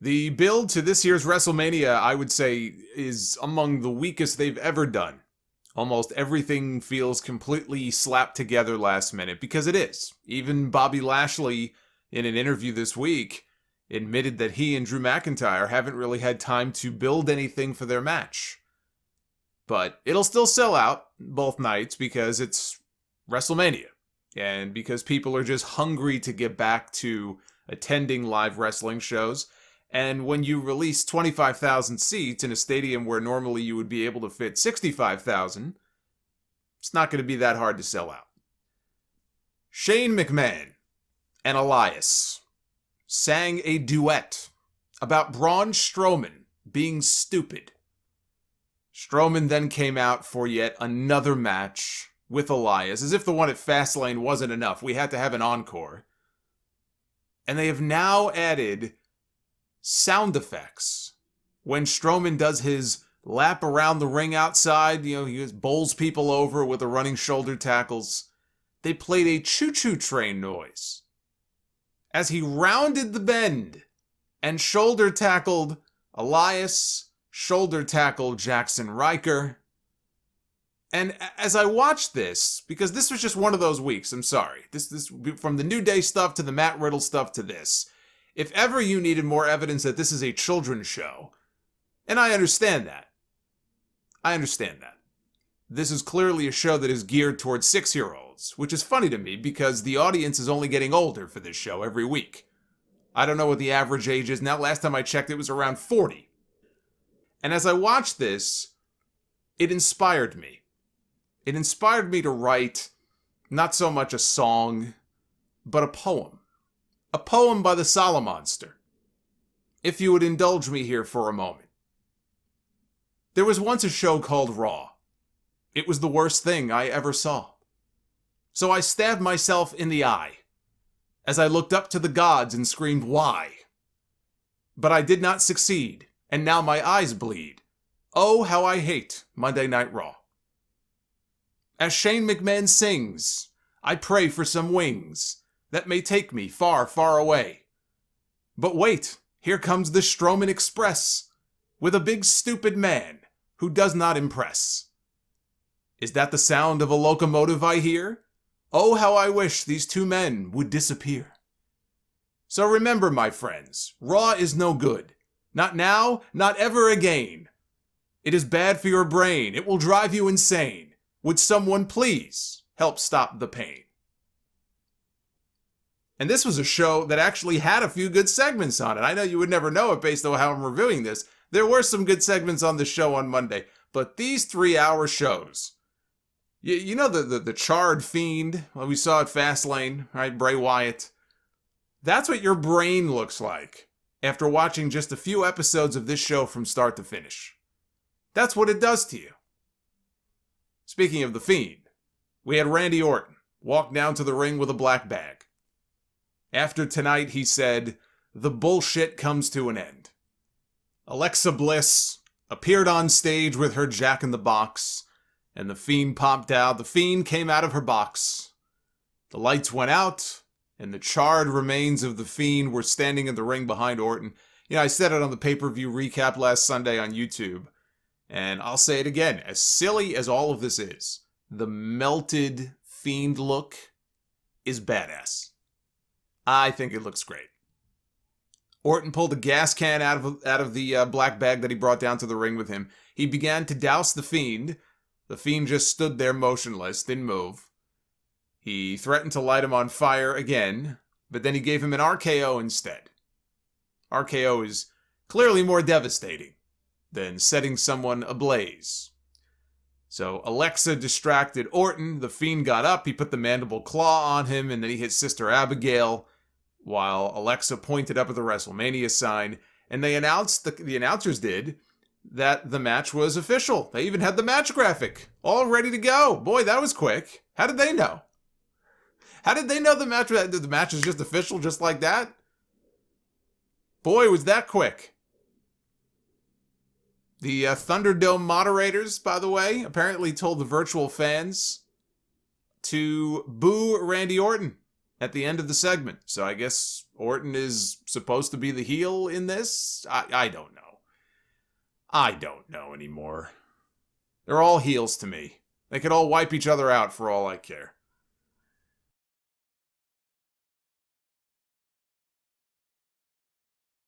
The build to this year's WrestleMania, I would say, is among the weakest they've ever done. Almost everything feels completely slapped together last minute, because it is. Even Bobby Lashley, in an interview this week, admitted that he and Drew McIntyre haven't really had time to build anything for their match. But it'll still sell out both nights because it's WrestleMania, and because people are just hungry to get back to attending live wrestling shows. And when you release 25,000 seats in a stadium where normally you would be able to fit 65,000, it's not going to be that hard to sell out. Shane McMahon and Elias sang a duet about Braun Strowman being stupid. Strowman then came out for yet another match with Elias, as if the one at Fastlane wasn't enough. We had to have an encore. And they have now added sound effects. When Strowman does his lap around the ring outside, he just bowls people over with the running shoulder tackles. They played a choo-choo train noise as he rounded the bend and shoulder tackled Elias, shoulder tackled Jackson Riker. And as I watched this, because this was just one of those weeks, I'm sorry, this from the New Day stuff to the Matt Riddle stuff to this, if ever you needed more evidence that this is a children's show, and I understand that. This is clearly a show that is geared towards 6-year-olds, which is funny to me because the audience is only getting older for this show every week. I don't know what the average age is now. Last time I checked, it was around 40. And as I watched this, it inspired me. It inspired me to write not so much a song, but a poem. A poem by the Solomonster. If you would indulge me here for a moment. There was once a show called Raw. It was the worst thing I ever saw. So I stabbed myself in the eye as I looked up to the gods and screamed, "Why?" But I did not succeed, and now my eyes bleed. Oh, how I hate Monday Night Raw. As Shane McMahon sings, I pray for some wings that may take me far, far away. But wait, here comes the Strowman Express with a big stupid man who does not impress. Is that the sound of a locomotive I hear? Oh, how I wish these two men would disappear. So remember, my friends, Raw is no good. Not now, not ever again. It is bad for your brain. It will drive you insane. Would someone please help stop the pain? And this was a show that actually had a few good segments on it. I know you would never know it based on how I'm reviewing this. There were some good segments on the show on Monday. But these 3-hour shows, you know the charred fiend, well, we saw at Fastlane, right? Bray Wyatt. That's what your brain looks like after watching just a few episodes of this show from start to finish. That's what it does to you. Speaking of the fiend, we had Randy Orton walk down to the ring with a black bag. After tonight, he said, the bullshit comes to an end. Alexa Bliss appeared on stage with her Jack-in-the-Box, and the Fiend popped out. The Fiend came out of her box. The lights went out, and the charred remains of the Fiend were standing in the ring behind Orton. I said it on the pay-per-view recap last Sunday on YouTube, and I'll say it again. As silly as all of this is, the melted Fiend look is badass. I think it looks great. Orton pulled a gas can out of the black bag that he brought down to the ring with him. He began to douse the Fiend. The Fiend just stood there motionless, didn't move. He threatened to light him on fire again, but then he gave him an RKO instead. RKO is clearly more devastating than setting someone ablaze. So Alexa distracted Orton. The Fiend got up. He put the mandible claw on him, and then he hit Sister Abigail, while Alexa pointed up at the WrestleMania sign, and they announced, the announcers did, that the match was official. They even had the match graphic all ready to go. Boy, that was quick. How did they know? How did they know the match was just official just like that? Boy, was that quick. The Thunderdome moderators, by the way, apparently told the virtual fans to boo Randy Orton at the end of the segment. So I guess Orton is supposed to be the heel in this? I don't know. I don't know anymore. They're all heels to me. They could all wipe each other out for all I care.